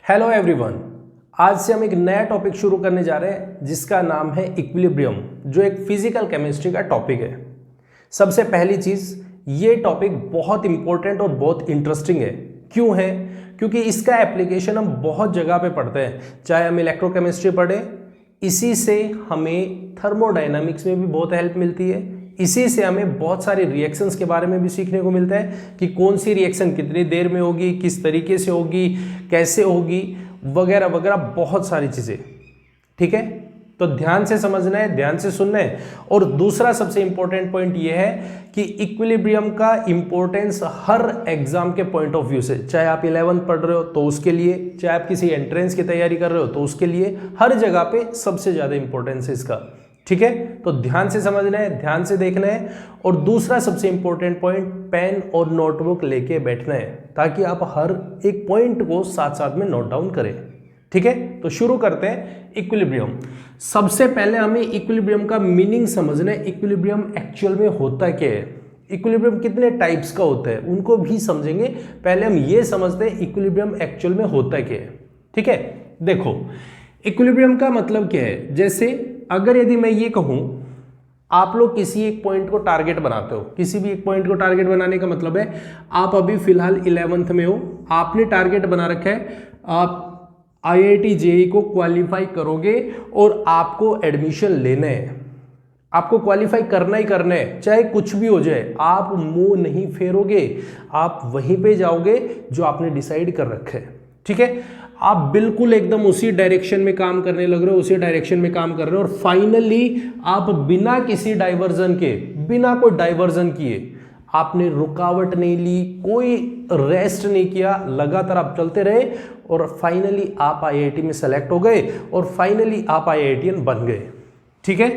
Hello everyone. आज से हम एक नया टॉपिक शुरू करने जा रहे हैं जिसका नाम है इक्विलिब्रियम, जो एक फिजिकल केमिस्ट्री का टॉपिक है। सबसे पहली चीज़, ये टॉपिक बहुत इंपॉर्टेंट और बहुत इंटरेस्टिंग है। क्यों है? क्योंकि इसका एप्लीकेशन हम बहुत जगह पे पढ़ते हैं, चाहे हम इलेक्ट्रोकेमिस्ट्री पढ़ें, इसी से हमें थर्मोडायनामिक्स में भी बहुत हेल्प मिलती है। इसी से हमें बहुत सारे रिएक्शंस के बारे में भी सीखने को मिलता है कि कौन सी रिएक्शन कितनी देर में होगी, किस तरीके से होगी, कैसे होगी, वगैरह वगैरह, बहुत सारी चीज़ें। ठीक है, तो ध्यान से समझना है, ध्यान से सुनना है। और दूसरा सबसे इंपॉर्टेंट पॉइंट यह है कि इक्विलिब्रियम का इंपॉर्टेंस हर एग्जाम के पॉइंट ऑफ व्यू से, चाहे आप 11th पढ़ रहे हो तो उसके लिए, चाहे आप किसी एंट्रेंस की तैयारी कर रहे हो तो उसके लिए, हर जगह पे सबसे ज़्यादा इंपॉर्टेंस है इसका। ठीक है, तो ध्यान से समझना है, ध्यान से देखना है। और दूसरा सबसे इंपॉर्टेंट पॉइंट, पेन और नोटबुक लेके बैठना है ताकि आप हर एक पॉइंट को साथ साथ में नोट डाउन करें। ठीक है, तो शुरू करते हैं इक्विलिब्रियम। सबसे पहले हमें इक्विलिब्रियम का मीनिंग समझना है। इक्विलिब्रियम एक्चुअल में होता क्या है, इक्विलिब्रियम कितने टाइप्स का होता है, उनको भी समझेंगे। पहले हम ये समझते हैं इक्विलिब्रियम एक्चुअल में होता क्या है। ठीक है, देखो इक्विलिब्रियम का मतलब क्या है। जैसे अगर यदि मैं ये कहूं, आप लोग किसी एक पॉइंट को टारगेट बनाते हो, किसी भी एक पॉइंट को टारगेट बनाने का मतलब है आप अभी फिलहाल 11th में हो, आपने टारगेट बना रखा है आप IIT JEE को क्वालिफाई करोगे और आपको एडमिशन लेना है, आपको क्वालिफाई करना ही करना है, चाहे कुछ भी हो जाए। आप मुंह नहीं फेरोगे, आप वहीं पे जाओगे जो आपने डिसाइड कर रखा है। ठीक है, आप बिल्कुल एकदम उसी डायरेक्शन में काम करने लग रहे हो, उसी डायरेक्शन में काम कर रहे हो, और फाइनली आप बिना किसी डाइवर्जन के, बिना कोई डाइवर्जन किए, आपने रुकावट नहीं ली, कोई रेस्ट नहीं किया, लगातार आप चलते रहे और फाइनली आप IIT में सेलेक्ट हो गए और फाइनली आप IITian बन गए। ठीक है,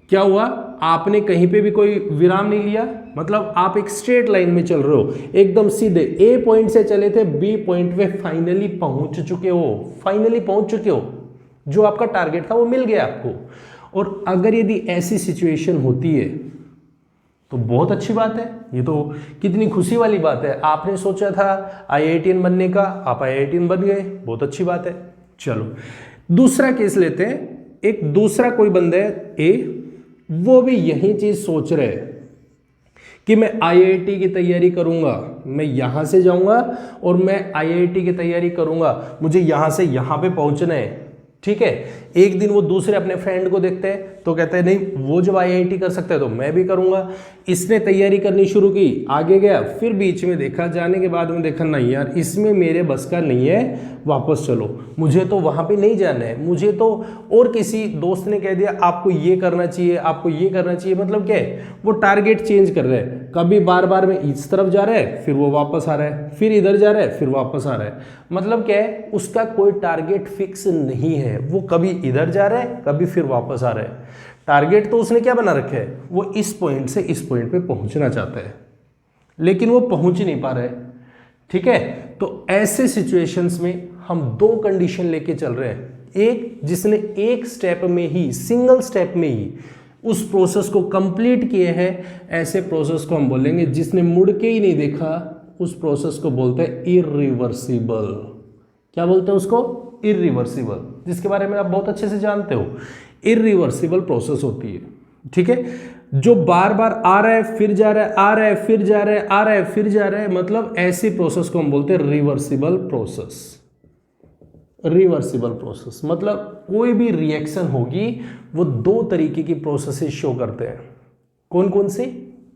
क्या हुआ? आपने कहीं पे भी कोई विराम नहीं लिया, मतलब आप एक स्ट्रेट लाइन में चल रहे हो, एकदम सीधे A पॉइंट से चले थे B पॉइंट पे फाइनली पहुंच चुके हो, फाइनली पहुंच चुके हो, जो आपका टारगेट था वो मिल गया आपको। और अगर यदि ऐसी सिचुएशन होती है तो बहुत अच्छी बात है, ये तो कितनी खुशी वाली बात है। आपने सोचा था IITian बनने का, आप IITian बन गए, बहुत अच्छी बात है। चलो दूसरा केस लेते हैं। एक दूसरा कोई बंदा है A, वो भी यही चीज सोच रहे हैं कि मैं IIT की तैयारी करूंगा, मैं यहां से जाऊंगा और मैं IIT की तैयारी करूंगा, मुझे यहां से यहां पे पहुंचना है। ठीक है, एक दिन वो दूसरे अपने फ्रेंड को देखते हैं तो कहते हैं नहीं, वो जब IIT कर सकता है तो मैं भी करूंगा। इसने तैयारी करनी शुरू की, आगे गया, फिर बीच में देखा, जाने के बाद में देखा नहीं यार इसमें मेरे बस का नहीं है, वापस चलो, मुझे तो वहां पे नहीं जाना है, मुझे तो, और किसी दोस्त ने कह दिया आपको ये करना चाहिए, आपको ये करना चाहिए। मतलब क्या है, वो टारगेट चेंज कर रहे हैं, कभी बार बार में इस तरफ जा रहा है, फिर वो वापस आ रहा है, फिर इधर जा रहा है, फिर वापस आ रहा है। मतलब क्या है, उसका कोई टारगेट फिक्स नहीं है, वो कभी इधर जा रहा है, कभी फिर वापस आ रहा है। टारगेट तो उसने क्या बना रखा है, वो इस पॉइंट से इस पॉइंट पे पहुंचना चाहता है, लेकिन वो पहुंच ही नहीं पा रहा है। ठीक है, तो ऐसे सिचुएशंस में हम दो कंडीशन लेके चल रहे हैं। एक, जिसने एक स्टेप में ही, सिंगल स्टेप में ही उस प्रोसेस को कंप्लीट किए हैं, ऐसे प्रोसेस को हम बोलेंगे। जिसने मुड़ के ही नहीं देखा, उस प्रोसेस को बोलते हैं इरिवर्सिबल। क्या बोलते हैं उसको? इरिवर्सिबल, जिसके बारे में आप बहुत अच्छे से जानते हो। इरिवर्सिबल प्रोसेस होती है। ठीक है, जो बार बार आ रहा है फिर जा रहा है, आ रहा है फिर जा रहा है, आ रहा है फिर जा रहा है, मतलब ऐसी प्रोसेस को हम बोलते हैं रिवर्सिबल प्रोसेस। रिवर्सिबल प्रोसेस मतलब कोई भी रिएक्शन होगी वो दो तरीके की प्रोसेसेस शो करते हैं। कौन कौन सी?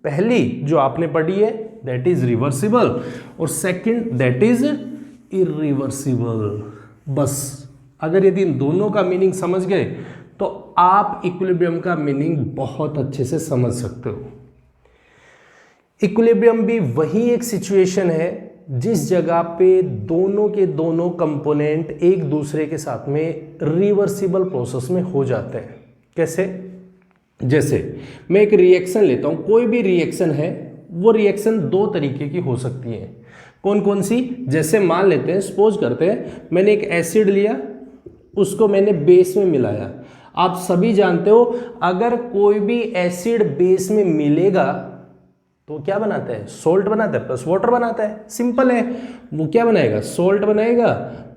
पहली जो आपने पढ़ी है दैट इज रिवर्सिबल, और सेकंड दैट इज इरिवर्सिबल। बस अगर यदि इन दोनों का मीनिंग समझ गए तो आप इक्विलिब्रियम का मीनिंग बहुत अच्छे से समझ सकते हो। इक्विलिब्रियम भी वही एक सिचुएशन है जिस जगह पे दोनों के दोनों कंपोनेंट एक दूसरे के साथ में रिवर्सिबल प्रोसेस में हो जाते हैं। कैसे? जैसे मैं एक रिएक्शन लेता हूं, कोई भी रिएक्शन है, वो रिएक्शन दो तरीके की हो सकती है। कौन कौन सी? जैसे मान लेते हैं, सपोज करते हैं मैंने एक एसिड लिया, उसको मैंने बेस में मिलाया। आप सभी जानते हो अगर कोई भी एसिड बेस में मिलेगा तो क्या बनाता है? सोल्ट बनाता है, प्लस वाटर बनाता है। सिंपल है, वो क्या बनाएगा? सोल्ट बनाएगा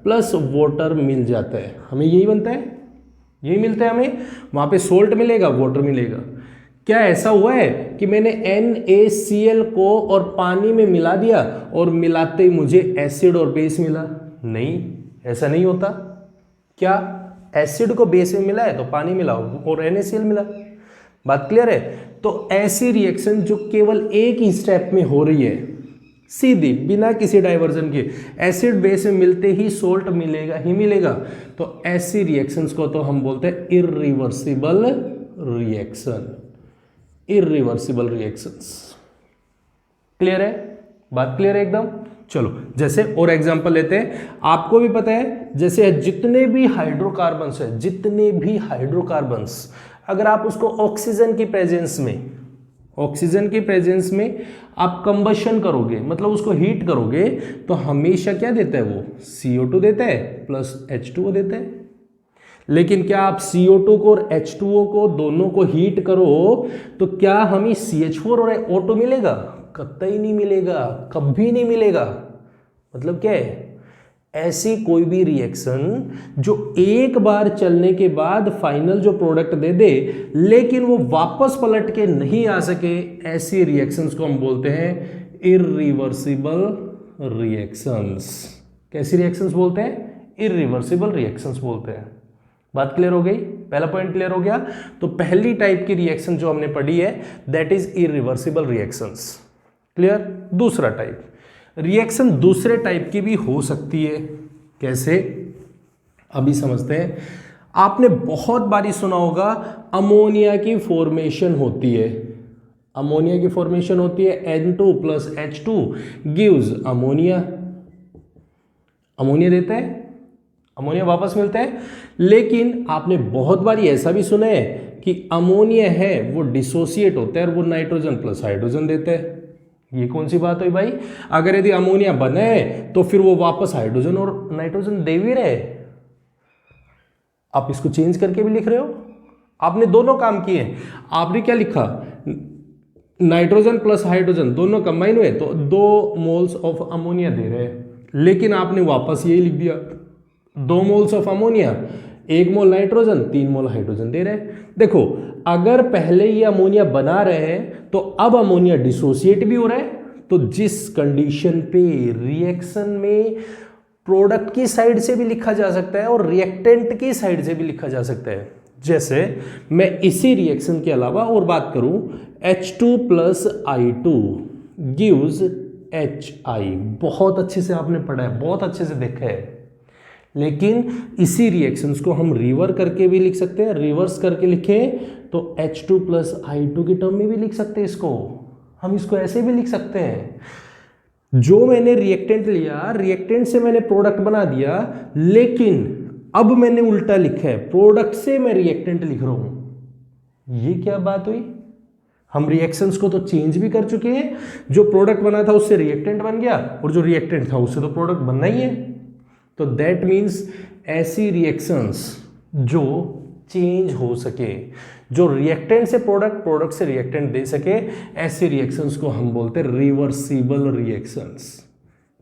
प्लस वाटर मिल जाता है। हमें यही बनता है, यही मिलता है हमें। वहाँ पे सोल्ट मिलेगा, वाटर मिलेगा। क्या ऐसा हुआ है कि मैंने NaCl को और पानी में मिला दिया और मिलाते ही मुझे एसिड और बेस मिला? नहीं, ऐसा नहीं होता। क्या एसिड को बेस में मिला है तो पानी मिला और NaCl मिला? बात क्लियर है? तो ऐसी रिएक्शन जो केवल एक ही स्टेप में हो रही है, सीधी बिना किसी डाइवर्जन के, एसिड बेस में मिलते ही सोल्ट मिलेगा ही मिलेगा, तो ऐसी रिएक्शंस को तो हम बोलते हैं irreversible reaction. Irreversible reactions. Clear है? बात क्लियर है एकदम? चलो जैसे और एग्जांपल लेते हैं। आपको भी पता है जैसे जितने भी हाइड्रोकार्बन्स है, जितने भी हाइड्रोकार्बन्स, अगर आप उसको ऑक्सीजन की प्रेजेंस में आप कंबशन करोगे, मतलब उसको हीट करोगे, तो हमेशा क्या देता है वो? CO2 देता है प्लस H2O देता है। लेकिन क्या आप CO2 को और H2O को दोनों को हीट करो तो क्या हमें CH4 और O2 मिलेगा? कतई नहीं मिलेगा, कभी नहीं मिलेगा। मतलब क्या है? ऐसी कोई भी रिएक्शन जो एक बार चलने के बाद फाइनल जो प्रोडक्ट दे दे लेकिन वो वापस पलट के नहीं आ सके, ऐसी रिएक्शंस को हम बोलते हैं इरिवर्सिबल रिएक्शंस। कैसी रिएक्शंस बोलते हैं? इरिवर्सिबल रिएक्शंस बोलते हैं। बात क्लियर हो गई? पहला पॉइंट क्लियर हो गया। तो पहली टाइप की रिएक्शन जो हमने पढ़ी है that is irreversible reactions. Clear? दूसरा टाइप रिएक्शन दूसरे टाइप की भी हो सकती है। कैसे? अभी समझते हैं। आपने बहुत बारी सुना होगा अमोनिया की फॉर्मेशन होती है। अमोनिया की फॉर्मेशन होती है, N2 plus H2 gives ammonia. Ammonia देता है, अमोनिया वापस मिलता है। लेकिन आपने बहुत बारी ऐसा भी सुना है कि अमोनिया है वो डिसोसिएट होता है और वो नाइट्रोजन प्लस हाइड्रोजन देता है। ये कौन सी बात हुई भाई? अगर यदि अमोनिया बना है तो फिर वो वापस हाइड्रोजन और नाइट्रोजन दे भी रहे। आप इसको चेंज करके भी लिख रहे हो। आपने दोनों काम किए। आपने क्या लिखा? नाइट्रोजन प्लस हाइड्रोजन दोनों कंबाइन हुए तो 2 मोल्स ऑफ अमोनिया दे रहे हैं। लेकिन आपने वापस यही लिख दिया 2 moles of ammonia, 1 mole nitrogen, 3 mole hydrogen दे रहे हैं। देखो, अगर पहले ये अमोनिया बना रहे हैं तो अब अमोनिया डिसोसिएट भी हो रहा है। तो जिस कंडीशन पे रिएक्शन में प्रोडक्ट की साइड से भी लिखा जा सकता है और रिएक्टेंट की साइड से भी लिखा जा सकता है। जैसे मैं इसी रिएक्शन के अलावा और बात करूं, H2 plus I2 gives HI। बहुत अच्छे से आपने पढ़ा है, बहुत अच्छे से देखा है। लेकिन इसी रिएक्शंस को हम रिवर करके भी लिख सकते हैं। रिवर्स करके लिखें तो H2 प्लस I2 की टर्म में भी लिख सकते हैं इसको। हम इसको ऐसे भी लिख सकते हैं। जो मैंने रिएक्टेंट लिया, रिएक्टेंट से मैंने प्रोडक्ट बना दिया, लेकिन अब मैंने उल्टा लिखा है, प्रोडक्ट से मैं रिएक्टेंट लिख रहा हूं। ये क्या बात हुई? हम रिएक्शंस को तो चेंज भी कर चुके हैं। जो प्रोडक्ट बना था उससे रिएक्टेंट बन गया और जो रिएक्टेंट था उससे तो प्रोडक्ट बनना ही है। तो दैट मीन्स ऐसी रिएक्शंस जो चेंज हो सके, जो रिएक्टेंट से प्रोडक्ट, प्रोडक्ट से रिएक्टेंट दे सके, ऐसी रिएक्शंस को हम बोलते हैं रिवर्सिबल रिएक्शंस।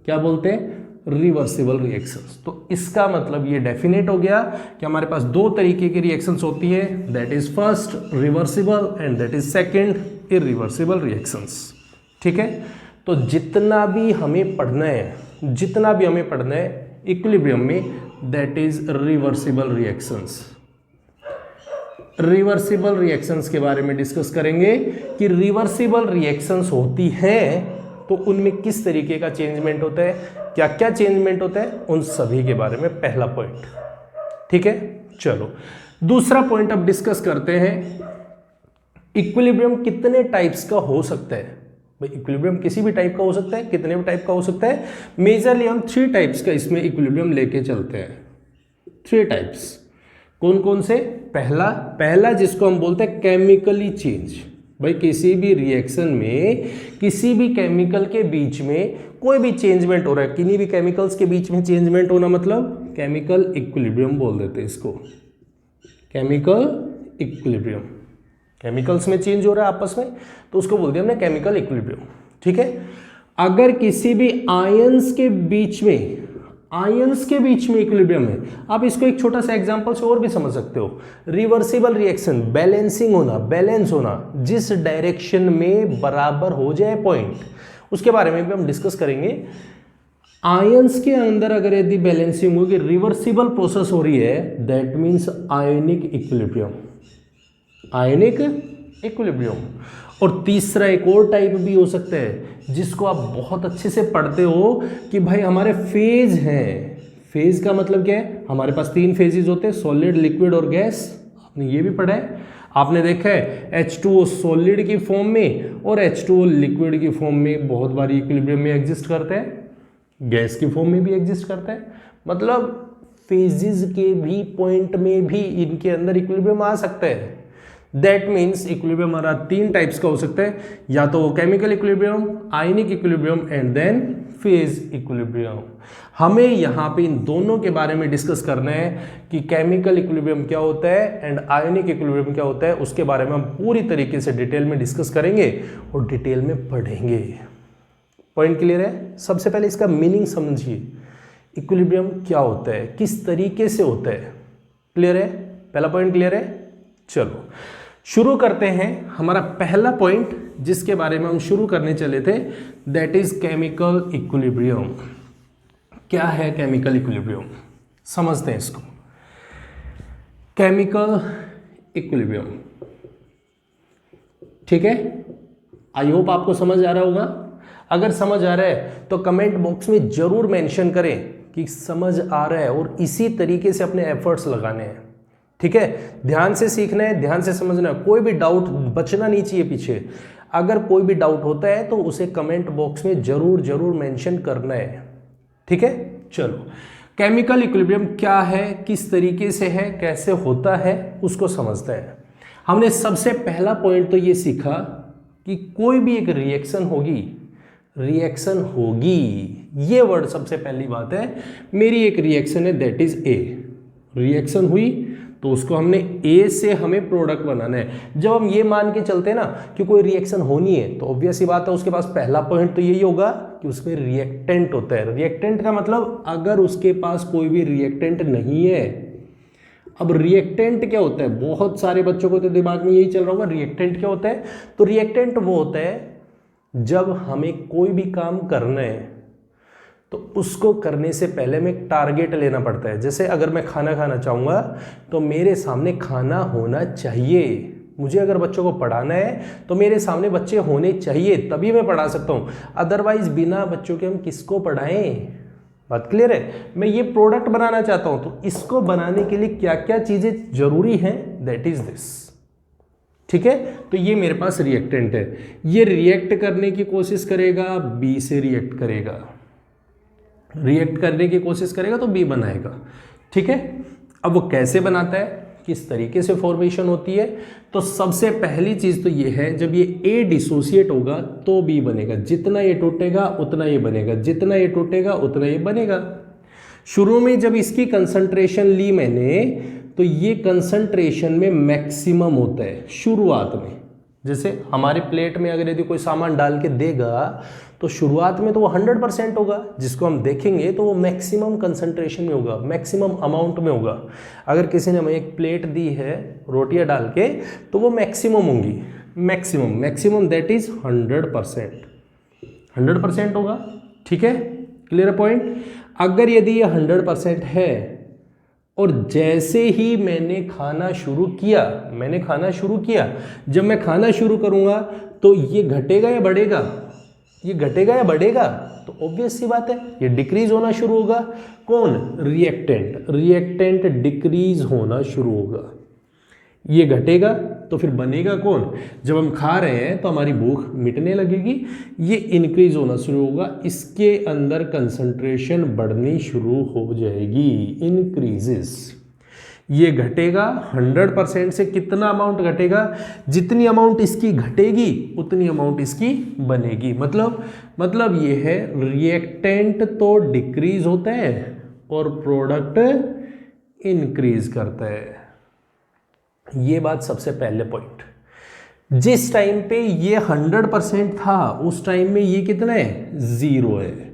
क्या बोलते हैं? Reversible reactions. तो इसका मतलब ये डेफिनेट हो गया कि हमारे पास 2 तरीके की रिएक्शंस होती है, that is first reversible and that is second irreversible reactions. ठीक है? तो जितना भी हमें पढ़ना है इक्विलिब्रियम में, that is reversible reactions. Reversible reactions के बारे में डिस्कस करेंगे कि रिवर्सिबल रिएक्शंस होती हैं तो उनमें किस तरीके का चेंजमेंट होता है, क्या क्या चेंजमेंट होता है, उन सभी के बारे में पहला पॉइंट। ठीक है? चलो दूसरा पॉइंट अब डिस्कस करते हैं। इक्विलिब्रियम कितने टाइप्स का हो सकता है? भाई इक्विलिब्रियम किसी भी टाइप का हो सकता है, कितने भी टाइप का हो सकता है। मेजरली हम 3 टाइप्स का इसमें इक्विलिब्रियम लेके चलते हैं। 3 टाइप्स कौन कौन से? पहला जिसको हम बोलते हैं केमिकली चेंज। भाई किसी भी रिएक्शन में किसी भी केमिकल के बीच में कोई भी चेंजमेंट हो रहा है, किन्हीं भी केमिकल्स के बीच में चेंजमेंट होना मतलब केमिकल इक्विलिब्रियम बोल देते हैं इसको। केमिकल इक्विलिब्रियम, केमिकल्स में चेंज हो रहा है आपस में तो उसको बोल दिया हमने केमिकल इक्विलिब्रियम। ठीक है? अगर किसी भी आयंस के बीच में आयंस के बीच में इक्विलिब्रियम है। आप इसको एक छोटा सा एग्जांपल से और भी समझ सकते हो। रिवर्सिबल रिएक्शन, बैलेंसिंग होना, बैलेंस होना, जिस डायरेक्शन में बराबर हो जाए पॉइंट, उसके बारे में भी हम डिस्कस करेंगे। आयंस के अंदर अगर यदि बैलेंसिंग होगी, रिवर्सिबल प्रोसेस हो रही है, that means ionic equilibrium, ionic equilibrium. और तीसरा एक और टाइप भी हो सकता है जिसको आप बहुत अच्छे से पढ़ते हो कि भाई हमारे फेज हैं। फेज का मतलब क्या है, हमारे पास 3 फेजेस होते हैं, सॉलिड, लिक्विड और गैस। आपने ये भी पढ़ा है, आपने देखा है H2O सॉलिड की फॉर्म में और H2O लिक्विड की फॉर्म में बहुत बारी इक्विलिब्रियम में एग्जिस्ट करते हैं, गैस की फॉर्म में भी एग्जिस्ट करते हैं। मतलब फेजेस के भी पॉइंट में भी इनके अंदर इक्विलिब्रियम आ सकता है। दैट मीन्स इक्विलिब्रियम हमारा 3 टाइप्स का हो सकता है, या तो chemical equilibrium, ionic equilibrium and then phase equilibrium. हमें यहाँ पे इन दोनों के बारे में डिस्कस करना है कि केमिकल इक्विलिब्रियम क्या होता है एंड आयनिक इक्विलिब्रियम क्या होता है। उसके बारे में हम पूरी तरीके से डिटेल में डिस्कस करेंगे और डिटेल में पढ़ेंगे। पॉइंट क्लियर है? सबसे पहले इसका मीनिंग समझिए, इक्विलिब्रियम क्या होता है, किस तरीके से होता है। क्लियर है? पहला पॉइंट क्लियर है? चलो शुरू करते हैं। हमारा पहला पॉइंट जिसके बारे में हम शुरू करने चले थे, दैट इज केमिकल इक्विलिब्रियम। क्या है केमिकल इक्विलिब्रियम, समझते हैं इसको। केमिकल इक्विलिब्रियम, ठीक है, आई होप आपको समझ आ रहा होगा। अगर समझ आ रहा है तो कमेंट बॉक्स में जरूर मेंशन करें कि समझ आ रहा है, और इसी तरीके से अपने एफर्ट्स लगाने हैं। ठीक है, ध्यान से सीखना है, ध्यान से समझना है, कोई भी डाउट बचना नहीं चाहिए पीछे। अगर कोई भी डाउट होता है तो उसे कमेंट बॉक्स में जरूर जरूर मेंशन करना है। ठीक है, चलो केमिकल इक्विलिब्रियम क्या है, किस तरीके से है, कैसे होता है, उसको समझते हैं। हमने सबसे पहला पॉइंट तो ये सीखा कि कोई भी एक रिएक्शन होगी, रिएक्शन होगी, ये वर्ड सबसे पहली बात है। मेरी एक रिएक्शन है, दैट इज ए, रिएक्शन हुई तो उसको हमने ए से हमें प्रोडक्ट बनाना है। जब हम ये मान के चलते हैं ना कि कोई रिएक्शन होनी है, तो ऑब्वियस ही बात है उसके पास पहला पॉइंट तो यही होगा कि उसमें रिएक्टेंट होता है। रिएक्टेंट का मतलब अगर उसके पास कोई भी रिएक्टेंट नहीं है। अब रिएक्टेंट क्या होता है, बहुत सारे बच्चों को तो दिमाग में यही चल रहा होगा, रिएक्टेंट क्या होता है। तो रिएक्टेंट वो होता है जब हमें कोई भी काम करना है तो उसको करने से पहले में एक टारगेट लेना पड़ता है। जैसे अगर मैं खाना खाना चाहूँगा तो मेरे सामने खाना होना चाहिए। मुझे अगर बच्चों को पढ़ाना है तो मेरे सामने बच्चे होने चाहिए, तभी मैं पढ़ा सकता हूँ। अदरवाइज बिना बच्चों के हम किसको पढ़ाएं? बात क्लियर है? मैं ये प्रोडक्ट बनाना चाहता हूँ, तो इसको बनाने के लिए क्या क्या चीज़ें जरूरी हैं, दैट इज दिस। ठीक है, तो ये मेरे पास रिएक्टेंट है, ये रिएक्ट करने की कोशिश करेगा, बी से रिएक्ट करेगा, रिएक्ट करने की कोशिश करेगा तो बी बनाएगा। ठीक है, अब वो कैसे बनाता है, किस तरीके से फॉर्मेशन होती है, तो सबसे पहली चीज तो ये है, जब ये ए डिसोसिएट होगा तो बी बनेगा। जितना ये टूटेगा उतना ये बनेगा, जितना ये टूटेगा उतना ये बनेगा। शुरू में जब इसकी कंसंट्रेशन ली मैंने, तो ये कंसंट्रेशन में मैक्सिमम होता है शुरुआत में। जैसे हमारे प्लेट में अगर यदि कोई सामान डाल के देगा तो शुरुआत में तो वो 100% होगा, जिसको हम देखेंगे तो वो मैक्सिमम कंसंट्रेशन में होगा, मैक्सिमम अमाउंट में होगा। अगर किसी ने हमें एक प्लेट दी है रोटियां डाल के, तो वो मैक्सिमम होंगी, मैक्सिमम, मैक्सिमम दैट इज 100%, 100% होगा। ठीक है, क्लियर पॉइंट। अगर यदि ये 100% है और जैसे ही मैंने खाना शुरू किया, जब मैं खाना शुरू करूंगा तो ये घटेगा या बढ़ेगा, ये घटेगा या बढ़ेगा, तो ऑब्वियस सी बात है ये डिक्रीज होना शुरू होगा। कौन? रिएक्टेंट, रिएक्टेंट डिक्रीज होना शुरू होगा। ये घटेगा तो फिर बनेगा कौन? जब हम खा रहे हैं तो हमारी भूख मिटने लगेगी, ये इंक्रीज होना शुरू होगा, इसके अंदर कंसंट्रेशन बढ़नी शुरू हो जाएगी, इंक्रीजेस। ये घटेगा 100% से, कितना अमाउंट घटेगा? जितनी अमाउंट इसकी घटेगी उतनी अमाउंट इसकी बनेगी। मतलब ये है रिएक्टेंट तो डिक्रीज होता है और प्रोडक्ट इंक्रीज करता है। ये बात सबसे पहले पॉइंट। जिस टाइम पे ये 100% था उस टाइम में ये कितना है? 0 है,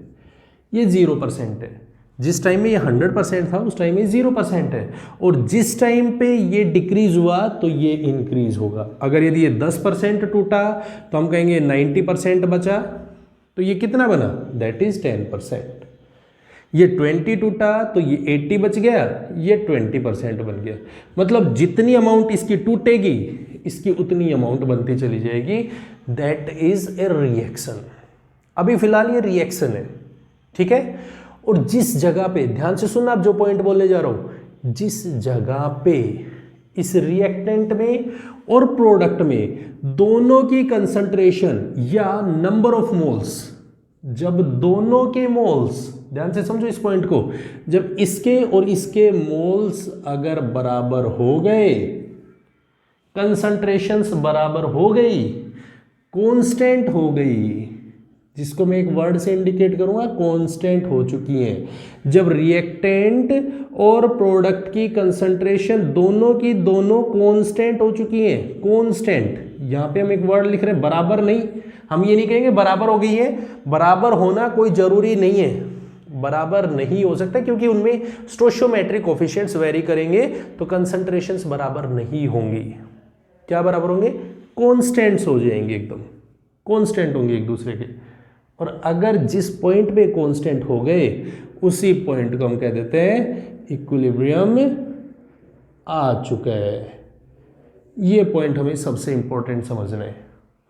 ये 0% है। जिस टाइम में ये 100% था उस टाइम में 0% है, और जिस टाइम पे ये डिक्रीज हुआ तो ये इंक्रीज होगा। अगर यदि ये 10% टूटा तो हम कहेंगे 90% बचा, तो ये कितना बना, दैट इज 10%। ये 20 टूटा तो ये 80 बच गया, ये 20% बन गया। मतलब जितनी अमाउंट इसकी टूटेगी इसकी उतनी अमाउंट बनती चली जाएगी। That is a reaction. अभी फिलहाल ये रिएक्शन है, ठीक है। और जिस जगह पे, ध्यान से सुनना, आप जो पॉइंट बोलने जा रहा हूं, जिस जगह पे इस रिएक्टेंट में और प्रोडक्ट में दोनों की कंसंट्रेशन या नंबर ऑफ मोल्स, जब दोनों के मोल्स, ध्यान से समझो इस पॉइंट को, जब इसके और इसके मोल्स अगर बराबर हो गए, कंसंट्रेशंस बराबर हो गई, कांस्टेंट हो गई, जिसको मैं एक वर्ड से इंडिकेट करूंगा, कांस्टेंट हो चुकी हैं। जब रिएक्टेंट और प्रोडक्ट की कंसंट्रेशन दोनों की दोनों कांस्टेंट हो चुकी हैं, कांस्टेंट, यहां पे हम एक वर्ड लिख रहे हैं बराबर नहीं, हम ये नहीं कहेंगे बराबर हो गई है, बराबर होना कोई जरूरी नहीं है, बराबर नहीं हो सकता क्योंकि उनमें स्टोइचियोमेट्रिक कोएफिशिएंट्स वेरी करेंगे तो कंसंट्रेशंस बराबर नहीं होंगी। क्या बराबर होंगे, कांस्टेंट्स हो जाएंगे, एकदम कांस्टेंट होंगे एक दूसरे के। और अगर जिस पॉइंट पे कांस्टेंट हो गए उसी पॉइंट को हम कह देते हैं इक्विलिब्रियम आ चुका है। ये पॉइंट हमें सबसे इंपॉर्टेंट समझना है।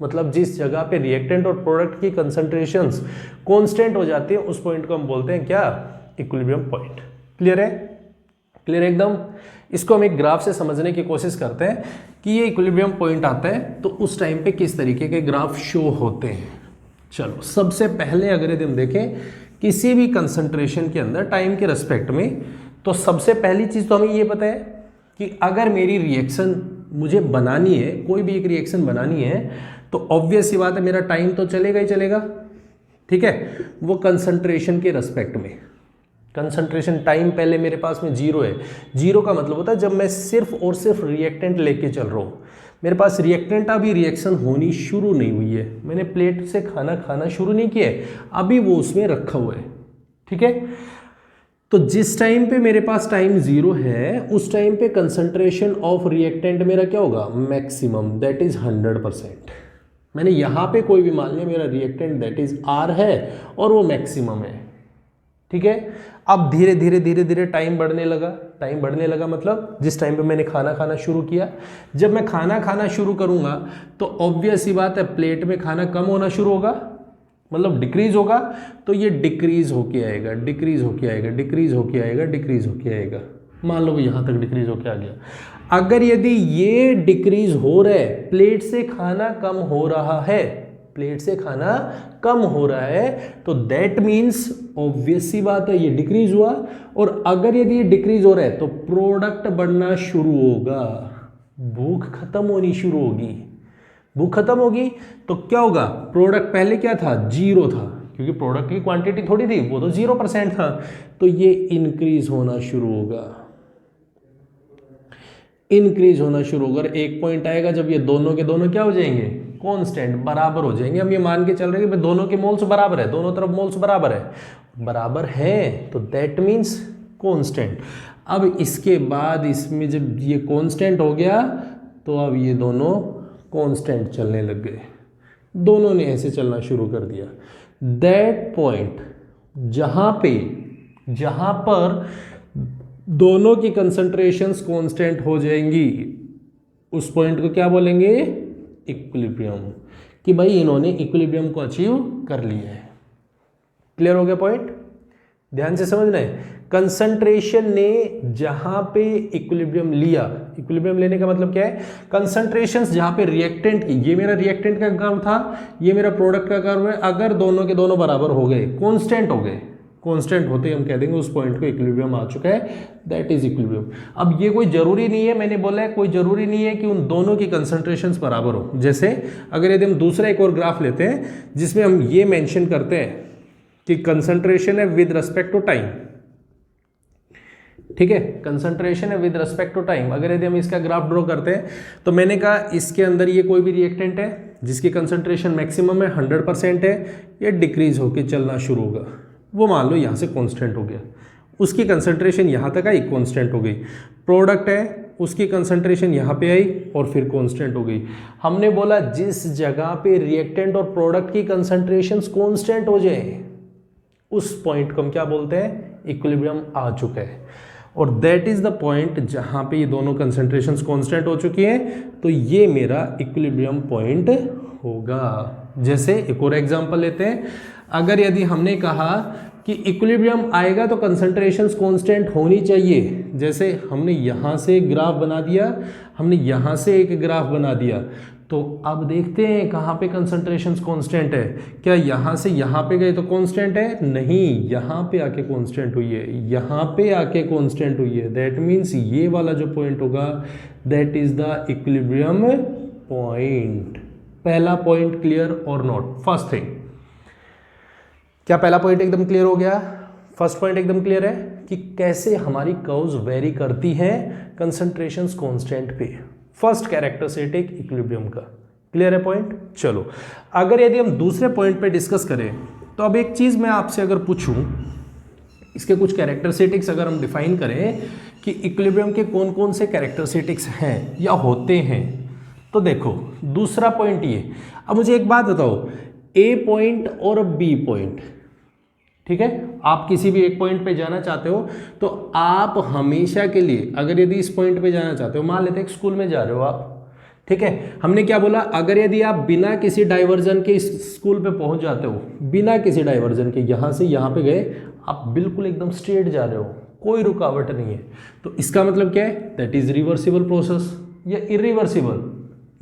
मतलब जिस जगह पे रिएक्टेंट और प्रोडक्ट की कंसंट्रेशंस कांस्टेंट हो जाती है उस पॉइंट को हम बोलते हैं क्या, इक्विलिब्रियम पॉइंट। क्लियर है, क्लियर एकदम। इसको हम एक ग्राफ से समझने की कोशिश करते हैं कि ये इक्विलिब्रियम पॉइंट आता है तो उस टाइम पे किस तरीके के ग्राफ शो होते हैं। चलो, सबसे पहले अगर यदि हम देखें किसी भी कंसंट्रेशन के अंदर टाइम के रेस्पेक्ट में, तो सबसे पहली चीज़ तो हमें ये पता है कि अगर मेरी रिएक्शन मुझे बनानी है, कोई भी एक रिएक्शन बनानी है, तो ऑब्वियस सी बात है मेरा टाइम तो चलेगा ही चलेगा, ठीक है। वो कंसंट्रेशन के रेस्पेक्ट में, कंसंट्रेशन टाइम पहले मेरे पास में 0 है। 0 का मतलब होता है जब मैं सिर्फ और सिर्फ रिएक्टेंट लेके चल रहा हूँ, मेरे पास रिएक्टेंट अभी रिएक्शन होनी शुरू नहीं हुई है, मैंने प्लेट से खाना खाना शुरू नहीं किया है, अभी वो उसमें रखा हुआ है, ठीक है। तो जिस टाइम पे मेरे पास टाइम 0 है उस टाइम पे कंसंट्रेशन ऑफ रिएक्टेंट मेरा क्या होगा, मैक्सिमम, दैट इज 100%। मैंने यहाँ पे कोई भी मान लिया मेरा रिएक्टेंट दैट इज R है और वो मैक्सिमम है, ठीक है। अब धीरे धीरे धीरे धीरे टाइम बढ़ने लगा, टाइम बढ़ने लगा मतलब जिस टाइम पे मैंने खाना खाना शुरू किया, जब मैं खाना खाना शुरू करूंगा तो ऑब्वियस सी बात है प्लेट में खाना कम होना शुरू होगा, मतलब डिक्रीज होगा, तो ये डिक्रीज होके आएगा, डिक्रीज होके आएगा, डिक्रीज होके आएगा, डिक्रीज होके आएगा। मान लो यहाँ तक डिक्रीज होके आ गया। अगर यदि ये डिक्रीज हो रहा है, प्लेट से खाना कम हो रहा है, प्लेट से खाना कम हो रहा है, तो दैट मीन्स ऑब्वियस सी बात है ये डिक्रीज हुआ। और अगर यदि ये डिक्रीज हो रहा है तो प्रोडक्ट बढ़ना शुरू होगा, भूख खत्म होनी शुरू होगी। भूख खत्म होगी तो क्या होगा, प्रोडक्ट पहले क्या था, 0 था, क्योंकि प्रोडक्ट की क्वांटिटी थोड़ी थी, वो तो 0% था, तो ये इंक्रीज होना शुरू होगा, इंक्रीज होना शुरू होगा। एक पॉइंट आएगा जब ये दोनों के दोनों क्या हो जाएंगे, कांस्टेंट, बराबर हो जाएंगे। हम ये मान के चल रहे हैं कि दोनों के मोल्स बराबर है, दोनों तरफ मोल्स बराबर है, बराबर है तो दैट मीन्स कांस्टेंट। अब इसके बाद इसमें जब ये कांस्टेंट हो गया तो अब ये दोनों कांस्टेंट चलने लग गए, दोनों ने ऐसे चलना शुरू कर दिया। दैट पॉइंट जहां पर दोनों की कंसंट्रेशंस कांस्टेंट हो जाएंगी उस पॉइंट को क्या बोलेंगे, इक्विलिब्रियम, कि भाई इन्होंने इक्विलिब्रियम को अचीव कर लिया है। क्लियर हो गया पॉइंट, ध्यान से समझना है। कंसंट्रेशन ने जहां पे इक्विलिब्रियम लिया, इक्विलिब्रियम लेने का मतलब क्या है, कंसंट्रेशंस जहां पे रिएक्टेंट की, ये मेरा रिएक्टेंट का कर्व था, ये मेरा प्रोडक्ट का कर्व है, अगर दोनों के दोनों बराबर हो गए, कांस्टेंट हो गए, कांस्टेंट होते ही हम कह देंगे उस पॉइंट को इक्विलिब्रियम आ चुका है, दैट इज इक्विलिब्रियम। अब ये कोई जरूरी नहीं है, मैंने बोला है कोई जरूरी नहीं है कि उन दोनों की कंसंट्रेशंस बराबर हो। जैसे अगर यदि हम दूसरा एक और ग्राफ लेते हैं जिसमें हम ये मेंशन करते हैं कि कंसंट्रेशन है विद रिस्पेक्ट टू टाइम, ठीक है, कंसंट्रेशन है विद रिस्पेक्ट टू टाइम। अगर यदि हम इसका ग्राफ ड्रॉ करते हैं तो मैंने कहा इसके अंदर ये कोई भी रिएक्टेंट है जिसकी कंसंट्रेशन मैक्सिमम है, 100% है, ये डिक्रीज होकर चलना शुरू होगा, वो मान लो यहाँ से कांस्टेंट हो गया। उसकी कंसंट्रेशन यहाँ तक आई, कांस्टेंट हो गई। प्रोडक्ट है, उसकी कंसंट्रेशन यहाँ पे आई और फिर कांस्टेंट हो गई। हमने बोला जिस जगह पे रिएक्टेंट और प्रोडक्ट की कंसंट्रेशंस कांस्टेंट हो जाए उस पॉइंट को हम क्या बोलते हैं, इक्विलिब्रियम आ चुका है। और दैट इज द पॉइंट जहां पे ये दोनों कंसंट्रेशंस कांस्टेंट हो चुकी हैं, तो ये मेरा इक्विलिब्रियम पॉइंट होगा। जैसे एक और एग्जांपल लेते हैं, अगर यदि हमने कहा कि इक्विलिब्रियम आएगा तो कंसंट्रेशंस कांस्टेंट होनी चाहिए, जैसे हमने यहाँ से एक ग्राफ बना दिया, हमने यहाँ से एक ग्राफ बना दिया, तो अब देखते हैं कहाँ पे कंसंट्रेशंस कांस्टेंट है। क्या यहाँ से यहाँ पे गए तो कांस्टेंट है? नहीं, यहाँ पे आके कांस्टेंट हुई है, यहाँ पे आके कांस्टेंट हुई है। दैट मीन्स ये वाला जो पॉइंट होगा that is the equilibrium point. पहला पॉइंट क्लियर और नॉट? फर्स्ट थिंग, क्या पहला पॉइंट एकदम क्लियर हो गया? फर्स्ट पॉइंट एकदम क्लियर है कि कैसे हमारी कर्व्स वेरी करती हैं कंसंट्रेशंस कांस्टेंट पे। फर्स्ट कैरेक्टरिस्टिक इक्विलिब्रियम का क्लियर है पॉइंट। चलो अगर यदि हम दूसरे पॉइंट पे डिस्कस करें, तो अब एक चीज मैं आपसे अगर पूछूं, इसके कुछ कैरेक्टरिस्टिक्स अगर हम डिफाइन करें कि इक्विलिब्रियम के कौन कौन से कैरेक्टरिस्टिक्स हैं या होते हैं, तो देखो दूसरा पॉइंट ये। अब मुझे एक बात बताओ, ए पॉइंट और बी पॉइंट, ठीक है, आप किसी भी एक पॉइंट पे जाना चाहते हो तो आप हमेशा के लिए अगर यदि इस पॉइंट पे जाना चाहते हो, मान लेते हैं स्कूल में जा रहे हो आप, ठीक है, हमने क्या बोला, अगर यदि आप बिना किसी डाइवर्जन के इस स्कूल पे पहुंच जाते हो, बिना किसी डाइवर्जन के यहाँ से यहाँ पे गए, आप बिल्कुल एकदम स्ट्रेट जा रहे हो, कोई रुकावट नहीं है, तो इसका मतलब क्या है, दैट इज रिवर्सिबल प्रोसेस या इरिवर्सिबल?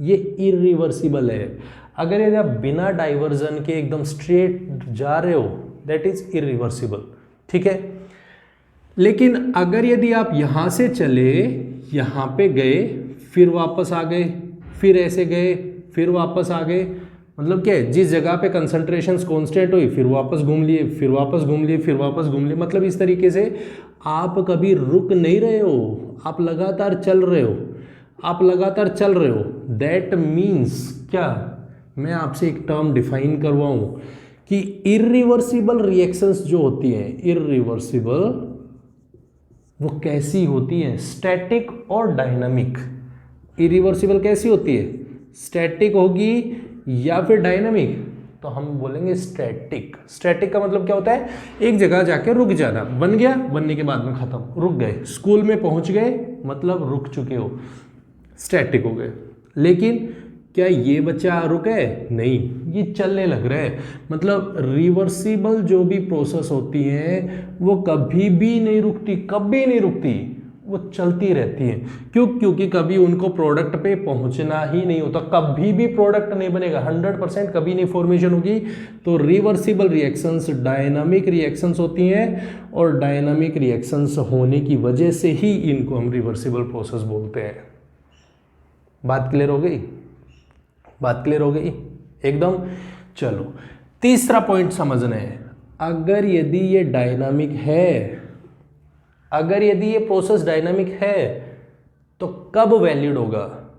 ये इरिवर्सिबल है। अगर यदि आप बिना डाइवर्जन के एकदम स्ट्रेट जा रहे हो दैट इज इरिवर्सिबल, ठीक है। लेकिन अगर यदि आप यहां से चले, यहां पे गए, फिर वापस आ गए, फिर ऐसे गए, फिर वापस आ गए, मतलब क्या है, जिस जगह पे कंसंट्रेशंस कांस्टेंट हुई फिर वापस घूम लिए, फिर वापस घूम लिए, फिर वापस घूम लिए, मतलब इस तरीके से आप कभी रुक नहीं रहे हो, आप लगातार चल रहे हो, आप लगातार चल रहे हो। दैट मीन्स क्या, मैं आपसे एक टर्म डिफाइन करवाऊं कि इरिवर्सिबल रिएक्शंस जो होती हैं, इरिवर्सिबल, वो कैसी होती हैं, स्टैटिक और डायनामिक। इरिवर्सिबल कैसी होती है, स्टैटिक होगी या फिर डायनामिक? तो हम बोलेंगे स्टैटिक। स्टैटिक का मतलब क्या होता है, एक जगह जाके रुक जाना, बन गया, बनने के बाद में खत्म, रुक गए, स्कूल में पहुंच गए मतलब रुक चुके हो, स्टैटिक हो गए। लेकिन क्या ये बच्चा रुके? नहीं, ये चलने लग रहा है। मतलब रिवर्सिबल जो भी प्रोसेस होती हैं वो कभी भी नहीं रुकती, कभी नहीं रुकती, वो चलती रहती हैं। क्यों? क्योंकि कभी उनको प्रोडक्ट पे पहुंचना ही नहीं होता, कभी भी प्रोडक्ट नहीं बनेगा, 100% कभी नहीं फॉर्मेशन होगी। तो रिवर्सिबल रिएक्शंस डायनामिक रिएक्शंस होती हैं, और डायनामिक रिएक्शंस होने की वजह से ही इनको हम रिवर्सिबल प्रोसेस बोलते हैं। बात क्लियर हो गई? बात क्लियर हो गई एकदम? चलो तीसरा पॉइंट समझना है, अगर यदि ये डायनामिक है, अगर यदि ये प्रोसेस डायनामिक है तो कब वैलिड होगा?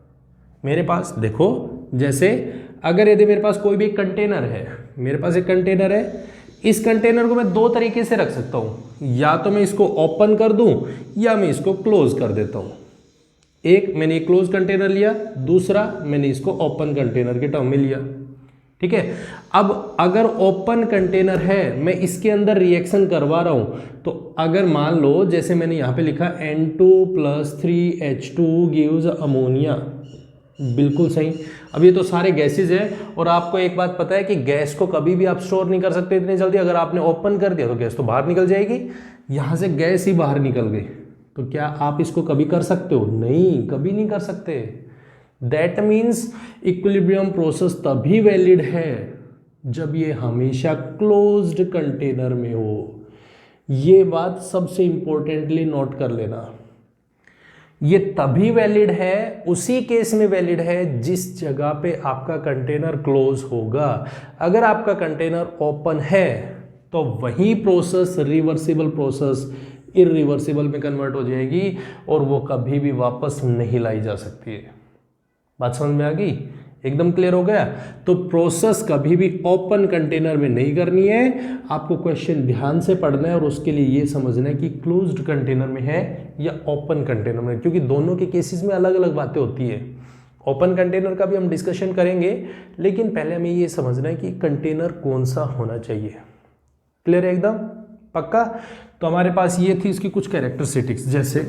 मेरे पास देखो, जैसे अगर यदि मेरे पास कोई भी एक कंटेनर है, मेरे पास एक कंटेनर है, इस कंटेनर को मैं दो तरीके से रख सकता हूं, या तो मैं इसको ओपन कर दूं या मैं इसको क्लोज कर देता हूं। एक मैंने क्लोज कंटेनर लिया, दूसरा मैंने इसको ओपन कंटेनर के टर्म में लिया, ठीक है। अब अगर ओपन कंटेनर है, मैं इसके अंदर रिएक्शन करवा रहा हूं, तो अगर मान लो जैसे मैंने यहां पे लिखा N2+3H2 गिव्स अमोनिया, बिल्कुल सही। अब ये तो सारे गैसेज हैं, और आपको एक बात पता है कि गैस को कभी भी आप स्टोर नहीं कर सकते इतनी जल्दी। अगर आपने ओपन कर दिया तो गैस तो बाहर निकल जाएगी, यहां से गैस ही बाहर निकल गई, तो क्या आप इसको कभी कर सकते हो? नहीं, कभी नहीं कर सकते। दैट मीन्स इक्विलिब्रियम प्रोसेस तभी वैलिड है जब ये हमेशा क्लोज्ड कंटेनर में हो। ये बात सबसे इंपॉर्टेंटली नोट कर लेना। ये तभी वैलिड है, उसी केस में वैलिड है जिस जगह पे आपका कंटेनर क्लोज होगा। अगर आपका कंटेनर ओपन है तो वही प्रोसेस, रिवर्सिबल प्रोसेस, इरिवर्सिबल में कन्वर्ट हो जाएगी और वो कभी भी वापस नहीं लाई जा सकती है। बात समझ में आ गई? एकदम क्लियर हो गया। तो प्रोसेस कभी भी ओपन कंटेनर में नहीं करनी है, आपको क्वेश्चन ध्यान से पढ़ना है और उसके लिए ये समझना है कि क्लोज्ड कंटेनर में है या ओपन कंटेनर में, क्योंकि दोनों के केसेस में अलग अलग बातें होती है। ओपन कंटेनर का भी हम डिस्कशन करेंगे, लेकिन पहले हमें ये समझना है कि कंटेनर कौन सा होना चाहिए। क्लियर है एकदम पक्का। तो हमारे पास ये थी इसकी कुछ कैरेक्टरिस्टिक्स। जैसे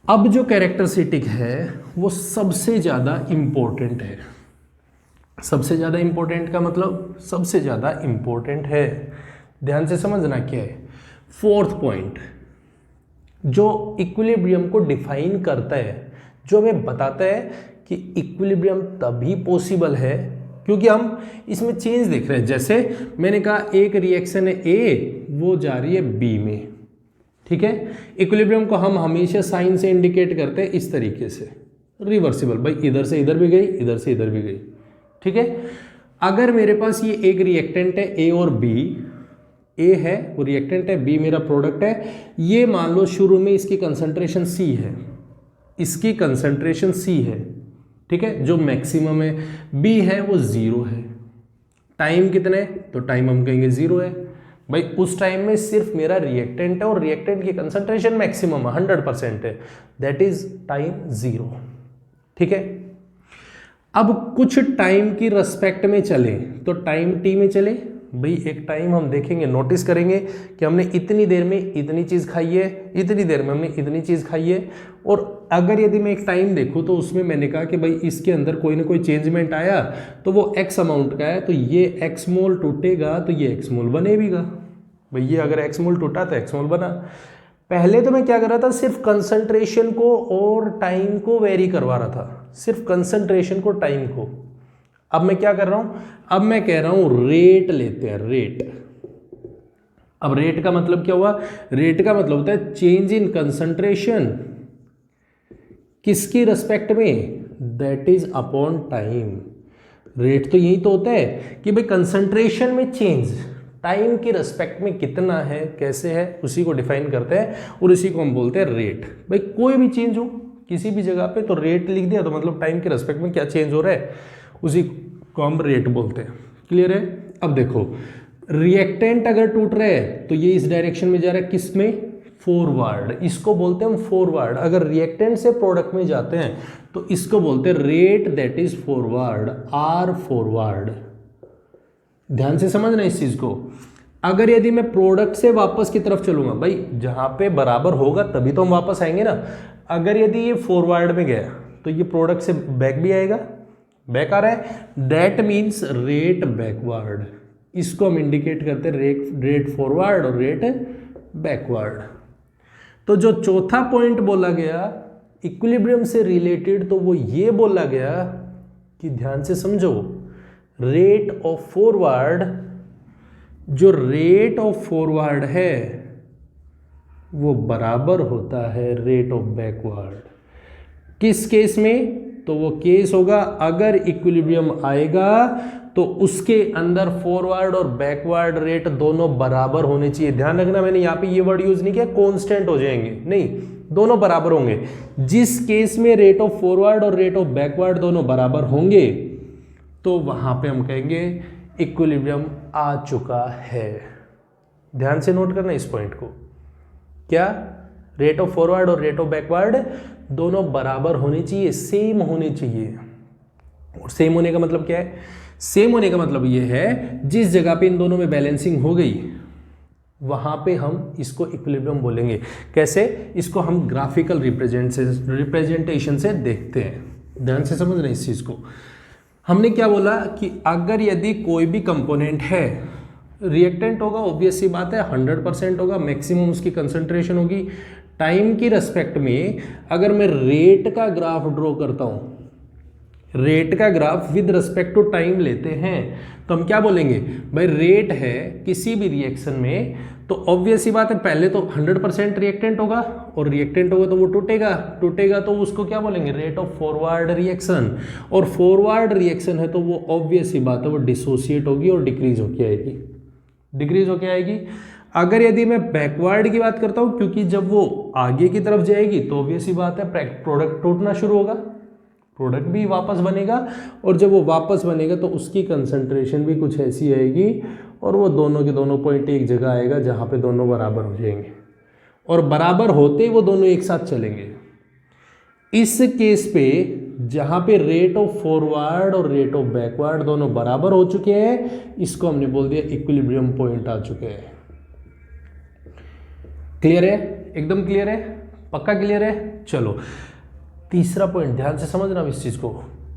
अब जो कैरेक्टरिस्टिक है वो सबसे ज़्यादा इम्पोर्टेंट है। सबसे ज़्यादा इम्पोर्टेंट का मतलब सबसे ज़्यादा इम्पोर्टेंट है, ध्यान से समझना क्या है। फोर्थ पॉइंट जो इक्विलिब्रियम को डिफाइन करता है, जो हमें बताता है कि इक्विलिब्रियम तभी पॉसिबल है क्योंकि हम इसमें चेंज देख रहे हैं। जैसे मैंने कहा एक रिएक्शन है ए, वो जा रही है बी में, ठीक है। इक्विलिब्रियम को हम हमेशा साइन से इंडिकेट करते हैं इस तरीके से, रिवर्सिबल, भाई इधर से इधर भी गई, इधर से इधर भी गई, ठीक है। अगर मेरे पास ये एक रिएक्टेंट है ए और बी, ए है वो रिएक्टेंट है, बी मेरा प्रोडक्ट है, ये मान लो शुरू में इसकी कंसंट्रेशन सी है, इसकी कंसंट्रेशन सी है, ठीक है, जो मैक्सिमम है, बी है वो 0 है। टाइम कितने, तो टाइम हम कहेंगे 0 है। भाई उस टाइम में सिर्फ मेरा रिएक्टेंट है और रिएक्टेंट की कंसंट्रेशन मैक्सिमम 100% है, दैट इज टाइम 0, ठीक है। अब कुछ टाइम की रिस्पेक्ट में चले तो टाइम टी में चले, भाई एक टाइम हम देखेंगे, नोटिस करेंगे कि हमने इतनी देर में इतनी चीज़ खाई है, इतनी देर में हमने इतनी चीज़ खाई है। और अगर यदि मैं एक टाइम देखूँ तो उसमें मैंने कहा कि भाई इसके अंदर कोई ना कोई चेंजमेंट आया तो वो एक्स अमाउंट का है, तो ये एक्स मोल टूटेगा तो ये एक्स मोल बनेगा। भाई ये अगर एक्स मोल टूटा तो एक्स मोल बना। पहले तो मैं क्या कर रहा था, सिर्फ कंसंट्रेशन को और टाइम को वेरी करवा रहा था, सिर्फ कंसंट्रेशन को, टाइम को। अब मैं क्या कर रहा हूं, अब मैं कह रहा हूं रेट लेते हैं, रेट। अब रेट का मतलब क्या हुआ, रेट का मतलब होता है चेंज इन कंसंट्रेशन, किसकी रिस्पेक्ट में, that is upon time. Rate तो यही तो होता है कि भाई कंसंट्रेशन में चेंज टाइम की रिस्पेक्ट में कितना है, कैसे है, उसी को डिफाइन करते हैं और उसी को हम बोलते हैं रेट। भाई कोई भी चेंज हो किसी भी जगह पे तो रेट लिख दिया, तो मतलब टाइम के रिस्पेक्ट में क्या चेंज हो रहा है उसी को हम रेट बोलते हैं। क्लियर है। अब देखो रिएक्टेंट अगर टूट रहा है तो ये इस डायरेक्शन में जा रहा है, किस में, फॉरवर्ड, इसको बोलते हैं हम फॉरवर्ड। अगर रिएक्टेंट से प्रोडक्ट में जाते हैं तो इसको बोलते हैं rate that is forward, R forward. ध्यान से समझना इस चीज को। अगर यदि मैं प्रोडक्ट से वापस की तरफ चलूंगा, भाई जहां पे बराबर होगा तभी तो हम वापस आएंगे ना। अगर यदि ये फॉरवर्ड में गया तो ये प्रोडक्ट से बैक भी आएगा, बैक आ रहा है, दैट मीन्स रेट बैकवर्ड। इसको हम इंडिकेट करते हैं रेट फॉरवर्ड और रेट बैकवर्ड। तो जो चौथा पॉइंट बोला गया इक्विलिब्रियम से रिलेटेड, तो वो ये बोला गया कि ध्यान से समझो, रेट ऑफ फॉरवर्ड, जो रेट ऑफ फॉरवर्ड है वो बराबर होता है रेट ऑफ बैकवर्ड। किस केस में, तो वो केस होगा अगर इक्विलिब्रियम आएगा तो उसके अंदर फॉरवर्ड और बैकवर्ड रेट दोनों बराबर होने चाहिए। ध्यान रखना मैंने यहां पे ये वर्ड यूज नहीं किया कांस्टेंट हो जाएंगे, नहीं, दोनों बराबर होंगे। जिस केस में रेट ऑफ फॉरवर्ड और रेट ऑफ बैकवर्ड दोनों बराबर होंगे तो वहां पे हम कहेंगे इक्विलिब्रियम आ चुका है। ध्यान से नोट करना इस पॉइंट को, क्या रेट ऑफ फॉरवर्ड और रेट ऑफ बैकवर्ड दोनों बराबर होने चाहिए, सेम होने चाहिए। और सेम होने का मतलब क्या है, सेम होने का मतलब ये है जिस जगह पे इन दोनों में बैलेंसिंग हो गई वहां पे हम इसको इक्विलिब्रियम बोलेंगे। कैसे, इसको हम ग्राफिकल रिप्रेजेंटेशन से देखते हैं। ध्यान से समझना इस चीज को। हमने क्या बोला कि अगर यदि कोई भी कंपोनेंट है, रिएक्टेंट होगा, ऑब्वियस सी बात है 100% होगा, मैक्सिमम उसकी कंसंट्रेशन होगी। टाइम की रिस्पेक्ट में अगर मैं रेट का ग्राफ ड्रॉ करता हूं, रेट का graph with respect to time लेते हैं, तो हम क्या बोलेंगे, भाई रेट है किसी भी रिएक्शन में तो ऑब्वियस सी बात है पहले तो 100% रिएक्टेंट होगा, और रिएक्टेंट होगा तो वो टूटेगा तो उसको क्या बोलेंगे, रेट ऑफ फॉरवर्ड रिएक्शन। और फॉरवर्ड रिएक्शन है तो वो ऑब्वियस सी बात है वो डिसोसिएट होगी और डिक्रीज होके आएगी। अगर यदि मैं बैकवर्ड की बात करता हूं, क्योंकि जब वो आगे की तरफ जाएगी तो ऑब्वियस सी बात है प्रोडक्ट टूटना शुरू होगा, प्रोडक्ट भी वापस बनेगा, और जब वो वापस बनेगा तो उसकी कंसंट्रेशन भी कुछ ऐसी आएगी, और वो दोनों के दोनों पॉइंट एक जगह आएगा जहाँ पे दोनों बराबर हो जाएंगे, और बराबर होते ही वो दोनों एक साथ चलेंगे। इस केस पे जहाँ पे रेट ऑफ फॉरवर्ड और रेट ऑफ बैकवर्ड दोनों बराबर हो चुके हैं, इसको हमने बोल दिया इक्विलिब्रियम पॉइंट आ चुके हैं। क्लियर है? एकदम क्लियर है? पक्का क्लियर है? चलो तीसरा पॉइंट ध्यान से समझना इस चीज को।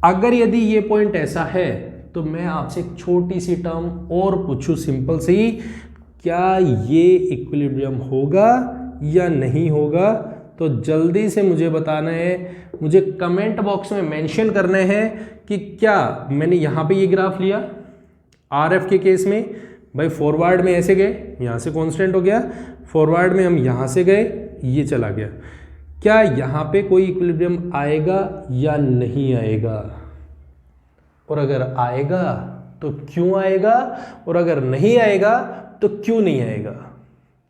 अगर यदि ये पॉइंट ऐसा है तो मैं आपसे एक छोटी सी टर्म और पूछूं सिंपल सी, क्या ये इक्विलिब्रियम होगा या नहीं होगा? तो जल्दी से मुझे बताना है, मुझे कमेंट बॉक्स में मेंशन करना है कि क्या मैंने यहाँ पे ये ग्राफ लिया आरएफ के केस में, भाई फॉरवर्ड में ऐसे गए, यहाँ से कांस्टेंट हो गया, फॉरवर्ड में हम यहाँ से गए, ये चला गया, क्या यहाँ पे कोई इक्विलिब्रियम आएगा या नहीं आएगा? और अगर आएगा तो क्यों आएगा, और अगर नहीं आएगा तो क्यों नहीं आएगा?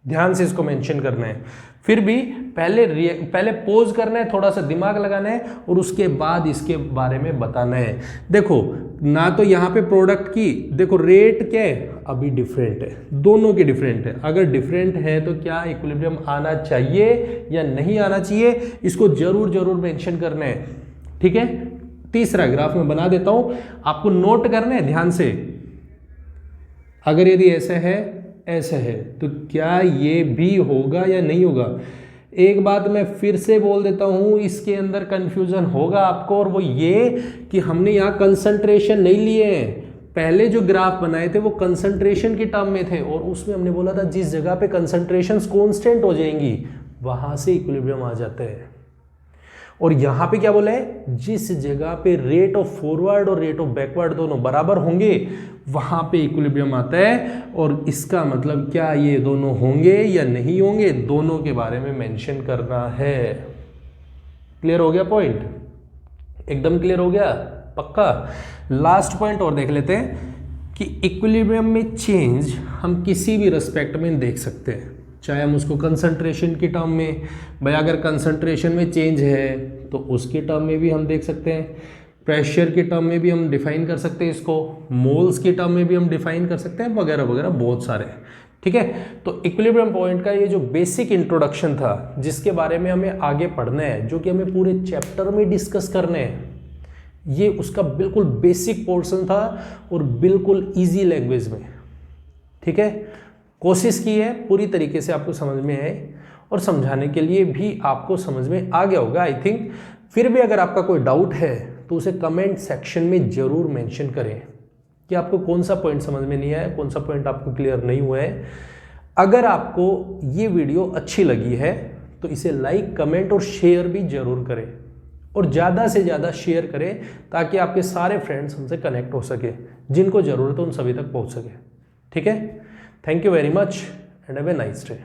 ध्यान से इसको मेंशन करना है। फिर भी पहले पोज करना है, थोड़ा सा दिमाग लगाना है, और उसके बाद इसके बारे में बताना है। देखो ना तो यहाँ पे प्रोडक्ट की देखो रेट क्या है, अभी डिफरेंट है, दोनों के डिफरेंट है। अगर डिफरेंट है तो क्या इक्विलिब्रियम आना चाहिए या नहीं आना चाहिए, इसको जरूर मेंशन करना है। ठीक है, तीसरा ग्राफ में बना देता हूं, आपको नोट करना है ध्यान से। अगर यदि ऐसा है तो क्या ये भी होगा या नहीं होगा? एक बात मैं फिर से बोल देता हूं, इसके अंदर कंफ्यूजन होगा आपको, और वो ये कि हमने यहाँ कंसंट्रेशन नहीं लिए हैं। पहले जो ग्राफ बनाए थे वो कंसंट्रेशन की टर्म में थे, और उसमें हमने बोला था जिस जगह पे कंसंट्रेशन कांस्टेंट हो जाएंगी वहां से इक्विलिब्रियम आ जाता है। और यहाँ पे क्या बोला है, जिस जगह पे रेट ऑफ फॉरवर्ड और रेट ऑफ बैकवर्ड दोनों बराबर होंगे वहां पे इक्विलिब्रियम आता है। और इसका मतलब क्या ये दोनों होंगे या नहीं होंगे, दोनों के बारे में मेंशन करना है। क्लियर हो गया पॉइंट? एकदम क्लियर हो गया? पक्का? लास्ट पॉइंट और देख लेते हैं कि इक्विलिब्रियम में चेंज हम किसी भी रेस्पेक्ट में देख सकते हैं, चाहे हम उसको कंसंट्रेशन की टर्म में, भाई अगर कंसंट्रेशन में चेंज है तो उसकी टर्म में भी हम देख सकते हैं, प्रेशर की टर्म में भी हम डिफाइन कर सकते हैं इसको, मोल्स की टर्म में भी हम डिफाइन कर सकते हैं, वगैरह वगैरह बहुत सारे। ठीक है, तो इक्विलिब्रियम पॉइंट का ये जो बेसिक इंट्रोडक्शन था जिसके बारे में हमें आगे पढ़ना है, जो कि हमें पूरे चैप्टर में डिस्कस करने हैं, ये उसका बिल्कुल बेसिक पोर्शन था और बिल्कुल ईजी लैंग्वेज में। ठीक है, कोशिश की है पूरी तरीके से आपको समझ में आए, और समझाने के लिए भी आपको समझ में आ गया होगा आई थिंक। फिर भी अगर आपका कोई डाउट है तो उसे कमेंट सेक्शन में जरूर मेंशन करें कि आपको कौन सा पॉइंट समझ में नहीं आया, कौन सा पॉइंट आपको क्लियर नहीं हुआ है। अगर आपको ये वीडियो अच्छी लगी है तो इसे लाइक, कमेंट और शेयर भी जरूर करें, और ज़्यादा से ज़्यादा शेयर करें ताकि आपके सारे फ्रेंड्स हमसे कनेक्ट हो सके, जिनको ज़रूरत है उन सभी तक पहुँच सके। ठीक है, thank you very much and have a nice day.